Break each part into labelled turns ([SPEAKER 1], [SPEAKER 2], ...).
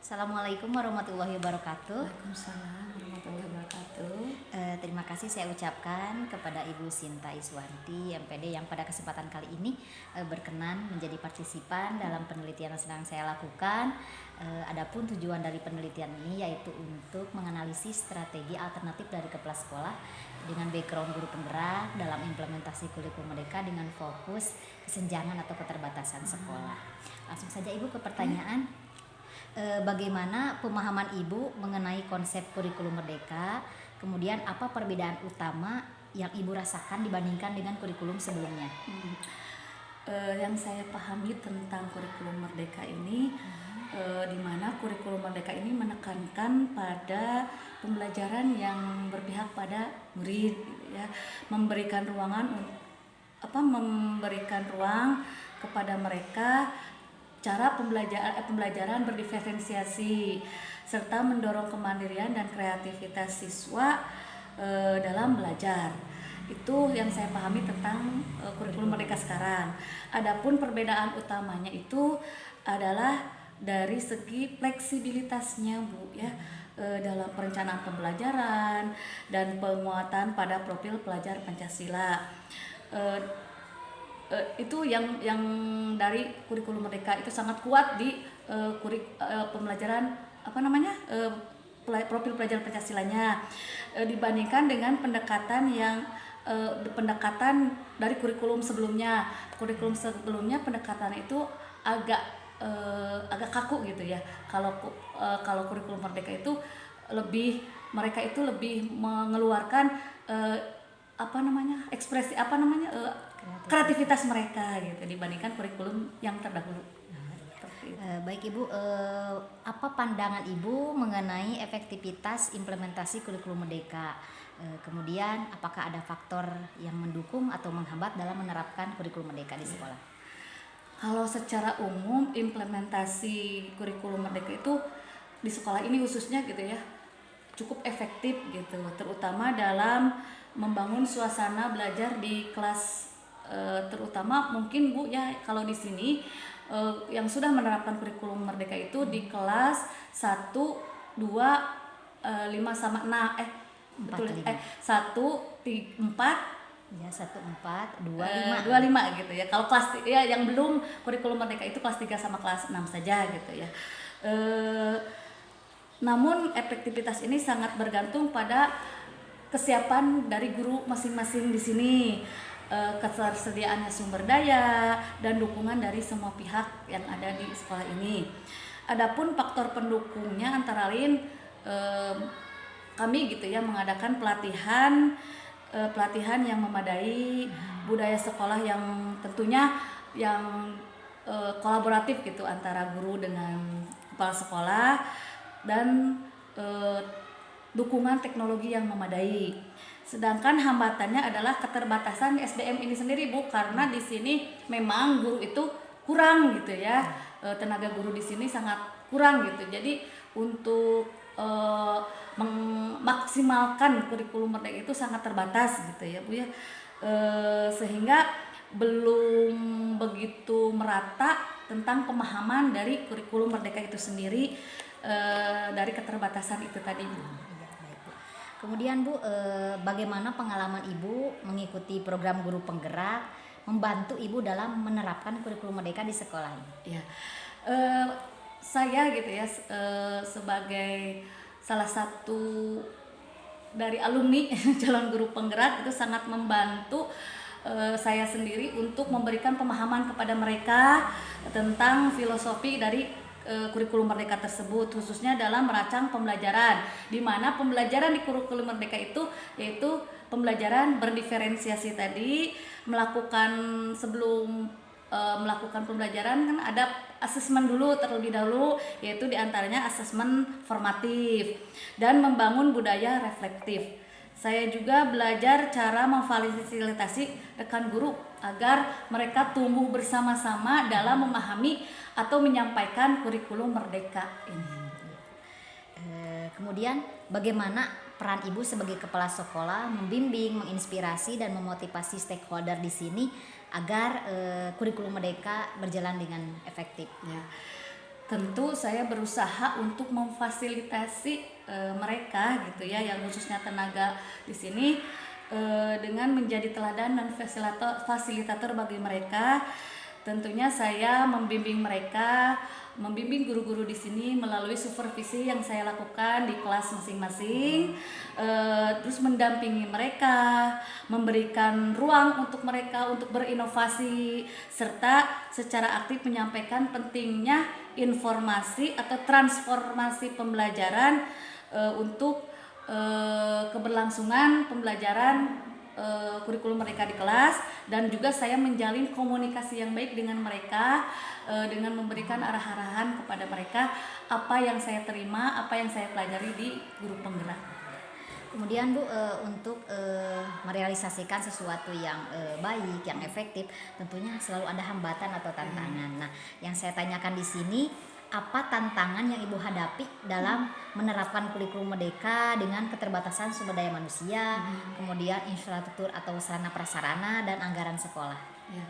[SPEAKER 1] Assalamualaikum warahmatullahi wabarakatuh.
[SPEAKER 2] Waalaikumsalam warahmatullahi wabarakatuh.
[SPEAKER 1] Terima kasih saya ucapkan kepada Ibu Sinta Iswanti MPD yang pada kesempatan kali ini berkenan menjadi partisipan dalam penelitian yang sedang saya lakukan. Adapun tujuan dari penelitian ini yaitu untuk menganalisis strategi alternatif dari kepala sekolah dengan background guru penggerak dalam implementasi kurikulum Merdeka dengan fokus kesenjangan atau keterbatasan sekolah. Langsung saja Ibu ke pertanyaan. Bagaimana pemahaman Ibu mengenai konsep kurikulum Merdeka, kemudian apa perbedaan utama yang Ibu rasakan dibandingkan dengan kurikulum sebelumnya?
[SPEAKER 2] Yang saya pahami tentang kurikulum Merdeka ini, di mana kurikulum Merdeka ini menekankan pada pembelajaran yang berpihak pada murid, gitu ya, memberikan memberikan ruang kepada mereka cara pembelajaran berdiferensiasi serta mendorong kemandirian dan kreativitas siswa dalam belajar. Itu yang saya pahami tentang kurikulum Merdeka sekarang. Adapun perbedaan utamanya itu adalah dari segi fleksibilitasnya, Bu, ya, dalam perencanaan pembelajaran dan penguatan pada profil pelajar Pancasila. Itu yang dari kurikulum Merdeka itu sangat kuat di pembelajaran profil pelajar Pancasilanya, dibandingkan dengan pendekatan dari kurikulum sebelumnya. Kurikulum sebelumnya pendekatan itu agak kaku gitu ya. Kalau kurikulum Merdeka itu mereka itu lebih mengeluarkan kreativitas mereka gitu dibandingkan kurikulum yang terdahulu.
[SPEAKER 1] Baik Ibu, apa pandangan Ibu mengenai efektivitas implementasi kurikulum Merdeka? Kemudian apakah ada faktor yang mendukung atau menghambat dalam menerapkan kurikulum Merdeka di sekolah?
[SPEAKER 2] Kalau secara umum implementasi kurikulum Merdeka itu di sekolah ini khususnya gitu ya cukup efektif gitu, terutama dalam membangun suasana belajar di kelas, terutama mungkin Bu ya kalau di sini yang sudah menerapkan kurikulum Merdeka itu di kelas 1, 2, 5 sama 6 betul 1, 4
[SPEAKER 1] ya 1, 4, 2, 5
[SPEAKER 2] 25 gitu ya. Kalau kelas ya yang belum kurikulum Merdeka itu kelas 3 sama kelas 6 saja gitu ya. Namun efektivitas ini sangat bergantung pada kesiapan dari guru masing-masing di sini, ketersediaannya sumber daya dan dukungan dari semua pihak yang ada di sekolah ini. Adapun faktor pendukungnya antara lain kami gitu ya mengadakan pelatihan yang memadai, budaya sekolah yang tentunya yang kolaboratif gitu antara guru dengan kepala sekolah dan dukungan teknologi yang memadai. Sedangkan hambatannya adalah keterbatasan SDM ini sendiri, Bu, karena di sini memang guru itu kurang gitu ya. Tenaga guru di sini sangat kurang gitu. Jadi untuk memaksimalkan kurikulum Merdeka itu sangat terbatas gitu ya, Bu ya. Sehingga belum begitu merata tentang pemahaman dari kurikulum Merdeka itu sendiri, dari keterbatasan itu tadi, Bu.
[SPEAKER 1] Kemudian Bu, bagaimana pengalaman Ibu mengikuti program guru penggerak membantu Ibu dalam menerapkan kurikulum Merdeka di sekolah ini?
[SPEAKER 2] Ya, saya gitu ya sebagai salah satu dari alumni calon guru penggerak itu sangat membantu saya sendiri untuk memberikan pemahaman kepada mereka tentang filosofi dari kurikulum Merdeka tersebut, khususnya dalam merancang pembelajaran, di mana pembelajaran di kurikulum Merdeka itu yaitu pembelajaran berdiferensiasi tadi, sebelum melakukan pembelajaran kan ada asesmen dulu terlebih dahulu, yaitu diantaranya asesmen formatif dan membangun budaya reflektif. Saya juga belajar cara memfasilitasi rekan guru agar mereka tumbuh bersama-sama dalam memahami atau menyampaikan kurikulum Merdeka ini.
[SPEAKER 1] Kemudian bagaimana peran Ibu sebagai kepala sekolah membimbing, menginspirasi dan memotivasi stakeholder di sini agar kurikulum Merdeka berjalan dengan efektif?
[SPEAKER 2] Ya. tentu saya berusaha untuk memfasilitasi mereka gitu ya, yang khususnya tenaga di sini, dengan menjadi teladan dan fasilitator bagi mereka. Tentunya saya membimbing mereka, membimbing guru-guru di sini melalui supervisi yang saya lakukan di kelas masing-masing, terus mendampingi mereka, memberikan ruang untuk mereka untuk berinovasi, serta secara aktif menyampaikan pentingnya informasi atau transformasi pembelajaran untuk keberlangsungan pembelajaran kurikulum mereka di kelas, dan juga saya menjalin komunikasi yang baik dengan mereka dengan memberikan arah-arahan kepada mereka apa yang saya terima, apa yang saya pelajari di guru penggerak.
[SPEAKER 1] Kemudian Bu, untuk merealisasikan sesuatu yang baik, yang efektif, tentunya selalu ada hambatan atau tantangan. Nah, yang saya tanyakan di sini, apa tantangan yang Ibu hadapi dalam menerapkan kurikulum Merdeka dengan keterbatasan sumber daya manusia, kemudian infrastruktur atau sarana prasarana dan anggaran sekolah?
[SPEAKER 2] Ya.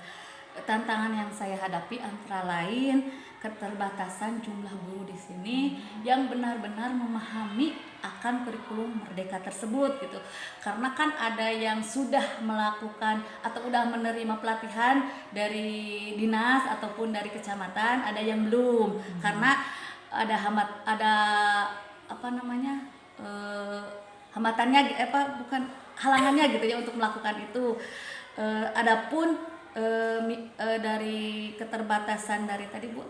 [SPEAKER 2] Tantangan yang saya hadapi antara lain keterbatasan jumlah guru di sini yang benar-benar memahami akan kurikulum Merdeka tersebut gitu. Karena kan ada yang sudah melakukan atau udah menerima pelatihan dari dinas ataupun dari kecamatan, ada yang belum. Karena ada hambatannya bukan halangannya gitu ya untuk melakukan itu. Adapun dari keterbatasan dari tadi Bu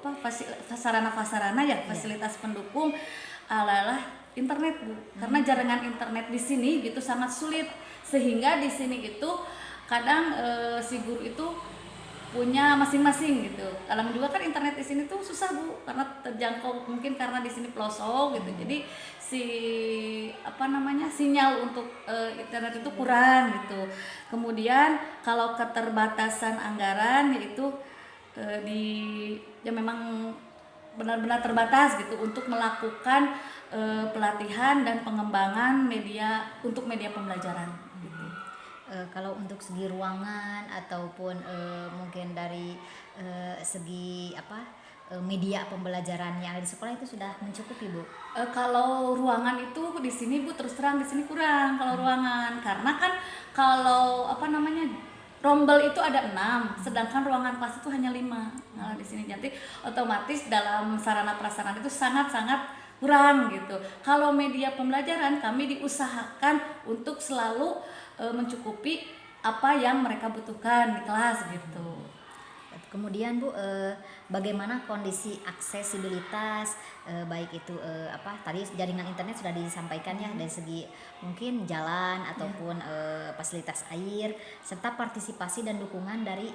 [SPEAKER 2] sarana-prasarana ya, fasilitas pendukung adalah internet Bu, karena jaringan internet di sini gitu sangat sulit, sehingga di sini itu kadang si guru itu punya masing-masing gitu. Kadang juga kan internet di sini tuh susah Bu, karena terjangkau, mungkin karena di sini pelosok gitu. Jadi sinyal untuk internet itu kurang gitu. Kemudian kalau keterbatasan anggaran yaitu memang benar-benar terbatas gitu untuk melakukan pelatihan dan pengembangan media untuk media pembelajaran gitu.
[SPEAKER 1] Kalau untuk segi ruangan ataupun mungkin dari segi media pembelajaran yang ada di sekolah itu sudah mencukupi Bu?
[SPEAKER 2] Kalau ruangan itu di sini Bu, terus terang di sini kurang kalau ruangan, karena kan kalau rombel itu ada 6, sedangkan ruangan kelas itu hanya 5. Nah, di sini jadi otomatis dalam sarana prasarana itu sangat-sangat kurang gitu. Kalau media pembelajaran kami diusahakan untuk selalu mencukupi apa yang mereka butuhkan di kelas gitu.
[SPEAKER 1] Kemudian Bu, bagaimana kondisi aksesibilitas, baik itu tadi jaringan internet sudah disampaikan ya, dari segi mungkin jalan ataupun fasilitas air, serta partisipasi dan dukungan dari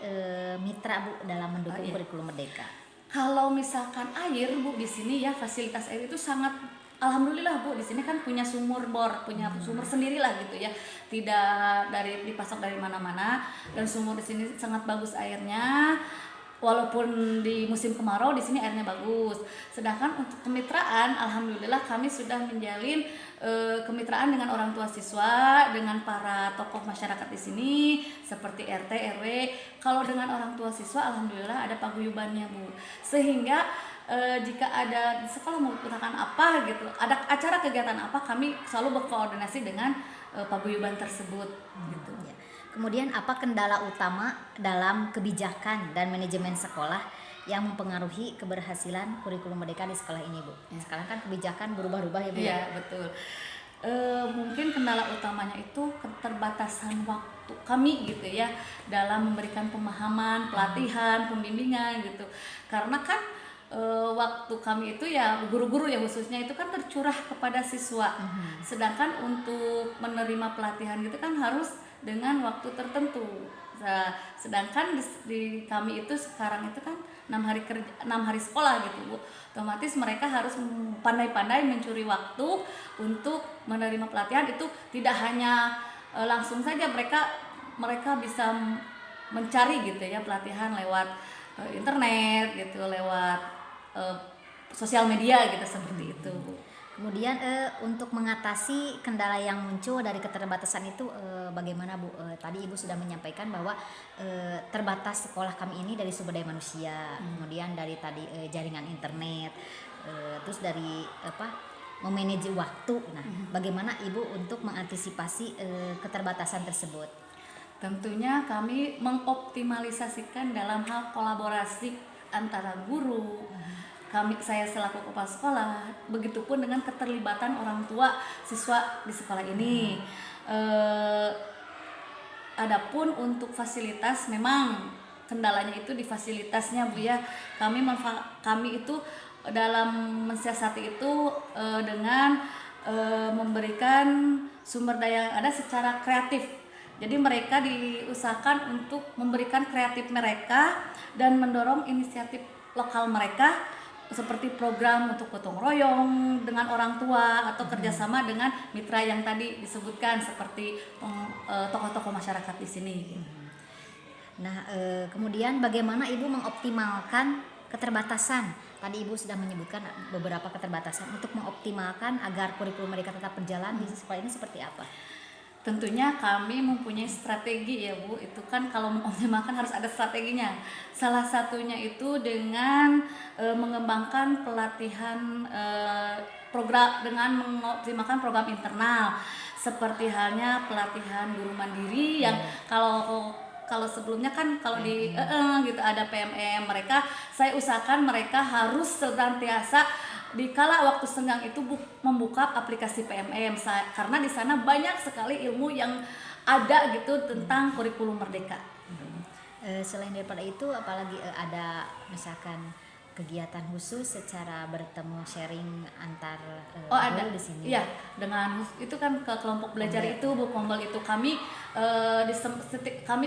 [SPEAKER 1] mitra Bu dalam mendukung kurikulum Merdeka.
[SPEAKER 2] Kalau misalkan air Bu, di sini ya fasilitas air itu sangat, alhamdulillah Bu, di sini kan punya sumur bor, punya sumur sendirilah gitu ya, tidak dipasok dari mana-mana, dan sumur di sini sangat bagus airnya. Walaupun di musim kemarau di sini airnya bagus. Sedangkan untuk kemitraan, alhamdulillah kami sudah menjalin kemitraan dengan orang tua siswa, dengan para tokoh masyarakat di sini seperti RT, RW. Kalau dengan orang tua siswa, alhamdulillah ada paguyubannya Bu. Sehingga jika ada di sekolah menggunakan apa gitu, ada acara kegiatan apa, kami selalu berkoordinasi dengan paguyuban tersebut gitu.
[SPEAKER 1] Kemudian apa kendala utama dalam kebijakan dan manajemen sekolah yang mempengaruhi keberhasilan kurikulum Merdeka di sekolah ini Bu? Sekarang kan kebijakan berubah-ubah ya Bu?
[SPEAKER 2] Iya betul. Mungkin kendala utamanya itu keterbatasan waktu kami gitu ya dalam memberikan pemahaman, pelatihan, pembimbingan gitu. Karena kan waktu kami itu ya guru-guru ya khususnya itu kan tercurah kepada siswa. Sedangkan untuk menerima pelatihan gitu kan harus dengan waktu tertentu. Nah, sedangkan di kami itu sekarang itu kan 6 hari sekolah gitu Bu. Otomatis mereka harus pandai-pandai mencuri waktu untuk menerima pelatihan. Itu tidak hanya langsung saja mereka bisa mencari gitu ya pelatihan lewat internet gitu, lewat sosial media gitu, seperti itu Bu.
[SPEAKER 1] Kemudian untuk mengatasi kendala yang muncul dari keterbatasan itu bagaimana Bu? Tadi Ibu sudah menyampaikan bahwa terbatas sekolah kami ini dari sumber daya manusia, kemudian dari tadi jaringan internet, terus dari memanage waktu. Nah, bagaimana Ibu untuk mengantisipasi keterbatasan tersebut?
[SPEAKER 2] Tentunya kami mengoptimalisasikan dalam hal kolaborasi antara guru, saya selaku kepala sekolah, begitupun dengan keterlibatan orang tua siswa di sekolah ini. Adapun untuk fasilitas, memang kendalanya itu di fasilitasnya Bu ya. Kami itu dalam mensiasati itu dengan memberikan sumber daya yang ada secara kreatif. Jadi mereka diusahakan untuk memberikan kreatif mereka dan mendorong inisiatif lokal mereka, seperti program untuk gotong royong dengan orang tua atau kerjasama dengan mitra yang tadi disebutkan seperti tokoh-tokoh masyarakat di sini.
[SPEAKER 1] Nah, kemudian bagaimana Ibu mengoptimalkan keterbatasan? Tadi Ibu sudah menyebutkan beberapa keterbatasan. Untuk mengoptimalkan agar kurikulum mereka tetap berjalan di sekolah ini seperti apa?
[SPEAKER 2] Tentunya kami mempunyai strategi ya Bu, itu kan kalau mengoptimalkan harus ada strateginya. Salah satunya itu dengan mengembangkan pelatihan program, dengan mengoptimalkan program internal, seperti halnya pelatihan guru mandiri yang kalau sebelumnya kan kalau di gitu ada PMM, saya usahakan mereka harus senantiasa di kala waktu senggang itu membuka aplikasi PMM, karena di sana banyak sekali ilmu yang ada gitu tentang kurikulum merdeka.
[SPEAKER 1] Selain daripada itu, apalagi ada misalkan kegiatan khusus secara bertemu sharing antar
[SPEAKER 2] ada
[SPEAKER 1] di sini?
[SPEAKER 2] Iya, dengan itu kan ke kelompok belajar itu Bu Kombel itu kami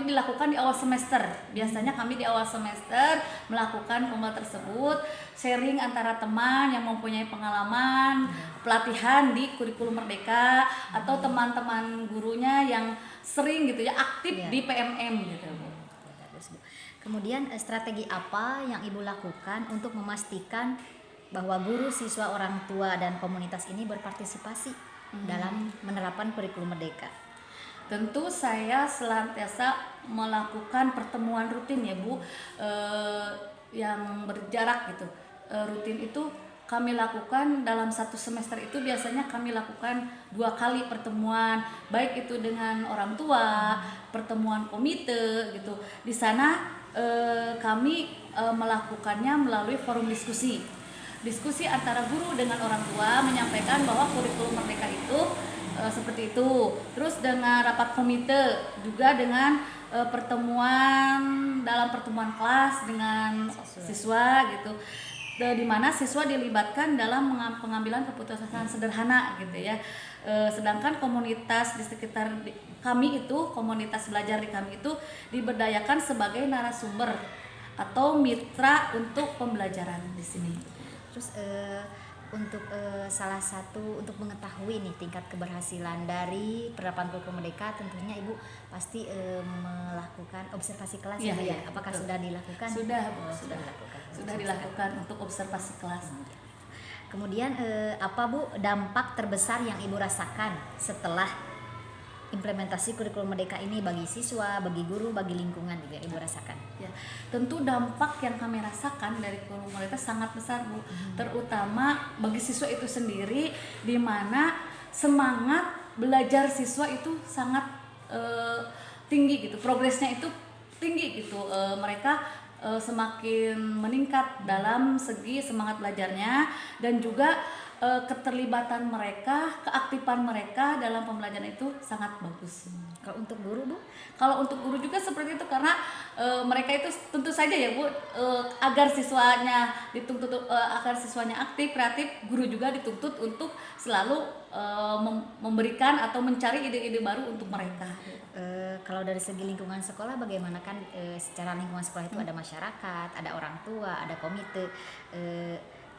[SPEAKER 2] dilakukan di awal semester. Biasanya kami di awal semester melakukan kombel tersebut, sharing antara teman yang mempunyai pengalaman pelatihan di kurikulum merdeka atau teman-teman gurunya yang sering gitu ya aktif di PMM gitu Bu.
[SPEAKER 1] Kemudian strategi apa yang Ibu lakukan untuk memastikan bahwa guru, siswa, orang tua, dan komunitas ini berpartisipasi dalam menerapkan kurikulum merdeka?
[SPEAKER 2] Tentu saya senantiasa melakukan pertemuan rutin ya Bu, yang berjarak gitu. Rutin itu kami lakukan dalam satu semester itu, biasanya kami lakukan 2 kali pertemuan, baik itu dengan orang tua, pertemuan komite gitu. Di sana kami melakukannya melalui forum diskusi antara guru dengan orang tua, menyampaikan bahwa kurikulum merdeka itu seperti itu. Terus dengan rapat komite, juga dengan dalam pertemuan kelas dengan siswa gitu, di mana siswa dilibatkan dalam pengambilan keputusan sederhana gitu ya. Sedangkan komunitas di sekitar kami itu, komunitas belajar di kami itu diberdayakan sebagai narasumber atau mitra untuk pembelajaran di sini.
[SPEAKER 1] Terus untuk salah satu untuk mengetahui nih tingkat keberhasilan dari penerapan kurikulum merdeka, tentunya Ibu pasti melakukan observasi kelas ya. Apakah betul. Sudah dilakukan?
[SPEAKER 2] Sudah dilakukan untuk observasi kelas.
[SPEAKER 1] Kemudian apa Bu dampak terbesar yang Ibu rasakan setelah implementasi kurikulum merdeka ini bagi siswa, bagi guru, bagi lingkungan gitu yang Ibu rasakan?
[SPEAKER 2] Ya, tentu dampak yang kami rasakan dari kurikulum merdeka sangat besar Bu, terutama bagi siswa itu sendiri, di mana semangat belajar siswa itu sangat tinggi gitu, progresnya itu tinggi gitu. Mereka semakin meningkat dalam segi semangat belajarnya, dan juga keterlibatan mereka, keaktifan mereka dalam pembelajaran itu sangat bagus.
[SPEAKER 1] Kalau untuk guru Bu?
[SPEAKER 2] Kalau untuk guru juga seperti itu, karena mereka itu tentu saja ya Bu, agar siswanya dituntut agar siswanya aktif, kreatif, guru juga dituntut untuk selalu memberikan atau mencari ide-ide baru untuk mereka.
[SPEAKER 1] Kalau dari segi lingkungan sekolah bagaimana, kan secara lingkungan sekolah itu ada masyarakat, ada orang tua, ada komite,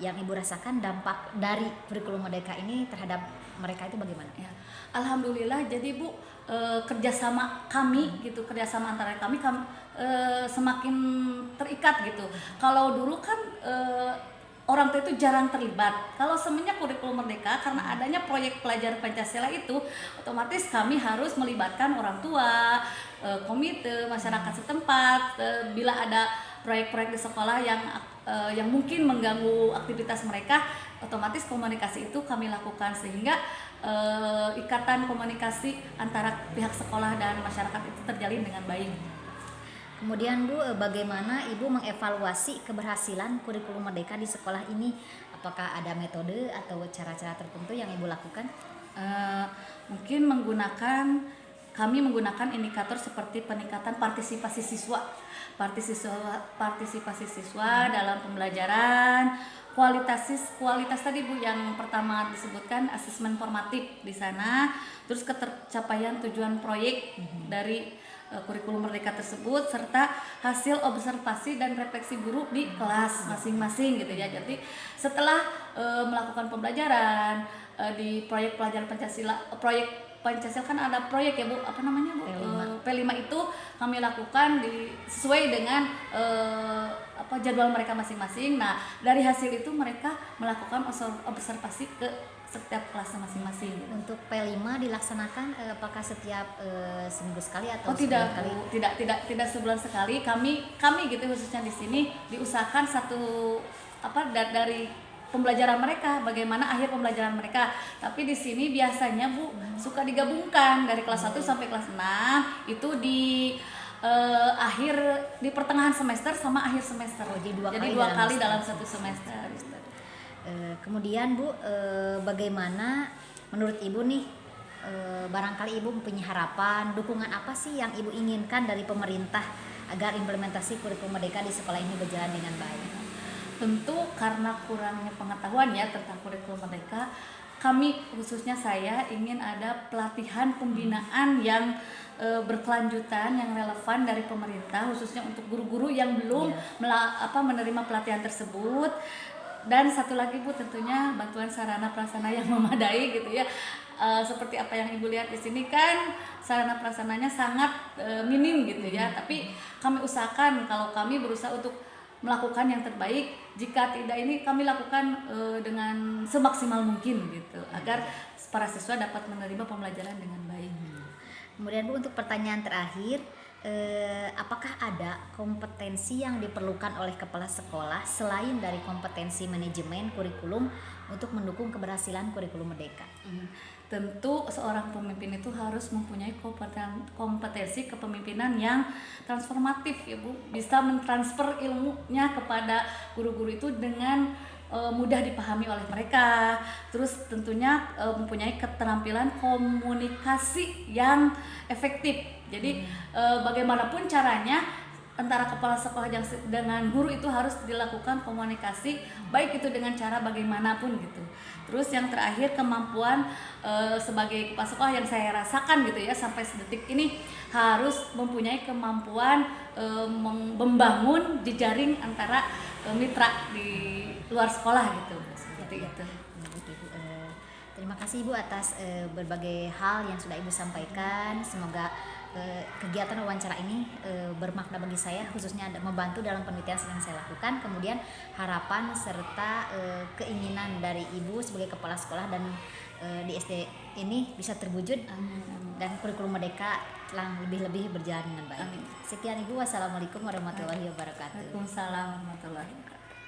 [SPEAKER 1] yang Ibu rasakan dampak dari kurikulum merdeka ini terhadap mereka itu bagaimana?
[SPEAKER 2] Ya, alhamdulillah, jadi Bu, kerjasama kami gitu, kerjasama antara kami semakin terikat gitu. Kalau dulu kan orang tua itu jarang terlibat. Kalau semenjak kurikulum merdeka, karena adanya proyek pelajar Pancasila itu, otomatis kami harus melibatkan orang tua, komite, masyarakat setempat. Bila ada proyek-proyek di sekolah yang mungkin mengganggu aktivitas mereka, otomatis komunikasi itu kami lakukan, sehingga ikatan komunikasi antara pihak sekolah dan masyarakat itu terjalin dengan baik.
[SPEAKER 1] Kemudian Bu, bagaimana Ibu mengevaluasi keberhasilan kurikulum merdeka di sekolah ini? Apakah ada metode atau cara-cara tertentu yang Ibu lakukan?
[SPEAKER 2] Mungkin kami menggunakan indikator seperti peningkatan partisipasi siswa dalam pembelajaran, kualitas tadi Bu, yang pertama disebutkan asesmen formatif di sana, terus ketercapaian tujuan proyek dari kurikulum merdeka tersebut, serta hasil observasi dan refleksi guru di kelas masing-masing gitu ya. Jadi setelah melakukan pembelajaran di proyek pelajaran Pancasila, kan ada proyek ya Bu, apa namanya Bu? P5 itu kami lakukan sesuai dengan jadwal mereka masing-masing. Nah, dari hasil itu mereka melakukan observasi ke setiap kelas masing-masing.
[SPEAKER 1] Untuk P5 dilaksanakan apakah setiap seminggu sekali atau
[SPEAKER 2] tidak,
[SPEAKER 1] sebulan sekali?
[SPEAKER 2] Tidak sebulan sekali. Kami gitu khususnya di sini diusahakan dari pembelajaran mereka, bagaimana akhir pembelajaran mereka. Tapi di sini biasanya Bu suka digabungkan dari kelas 1 sampai kelas 6 itu di pertengahan semester sama akhir semester. Jadi dua kali dalam satu semester.
[SPEAKER 1] Kemudian Bu, bagaimana menurut Ibu nih, barangkali Ibu mempunyai harapan, dukungan apa sih yang Ibu inginkan dari pemerintah agar implementasi kurikulum merdeka di sekolah ini berjalan dengan baik?
[SPEAKER 2] Tentu karena kurangnya pengetahuan ya tentang kurikulum merdeka, kami khususnya saya ingin ada pelatihan pembinaan yang berkelanjutan, yang relevan dari pemerintah, khususnya untuk guru-guru yang belum menerima pelatihan tersebut. Dan satu lagi Bu, tentunya bantuan sarana prasarana yang memadai gitu ya. Seperti apa yang Ibu lihat di sini kan sarana prasarananya sangat minim gitu ya. Tapi kami usahakan, kalau kami berusaha untuk melakukan yang terbaik, jika tidak ini kami lakukan dengan semaksimal mungkin gitu, agar para siswa dapat menerima pembelajaran dengan baik.
[SPEAKER 1] Kemudian Bu, untuk pertanyaan terakhir, apakah ada kompetensi yang diperlukan oleh kepala sekolah selain dari kompetensi manajemen kurikulum untuk mendukung keberhasilan kurikulum merdeka?
[SPEAKER 2] Tentu seorang pemimpin itu harus mempunyai kompetensi kepemimpinan yang transformatif ya Bu, bisa mentransfer ilmunya kepada guru-guru itu dengan mudah dipahami oleh mereka. Terus tentunya mempunyai keterampilan komunikasi yang efektif. Jadi bagaimanapun caranya antara kepala sekolah dengan guru itu harus dilakukan komunikasi, baik itu dengan cara bagaimanapun gitu. Terus yang terakhir, kemampuan sebagai kepala sekolah yang saya rasakan gitu ya sampai sedetik ini, harus mempunyai kemampuan membangun jejaring antara mitra di luar sekolah gitu, seperti itu.
[SPEAKER 1] Terima kasih Ibu atas berbagai hal yang sudah Ibu sampaikan. Semoga kegiatan wawancara ini bermakna bagi saya, khususnya membantu dalam penelitian yang saya lakukan. Kemudian harapan serta keinginan dari Ibu sebagai kepala sekolah dan di SD ini bisa terwujud. Dan kurikulum merdeka telah lebih-lebih berjalan dengan baik. Sekian Ibu, wassalamualaikum warahmatullahi wabarakatuh.
[SPEAKER 2] Waalaikumsalam warahmatullahi wabarakatuh.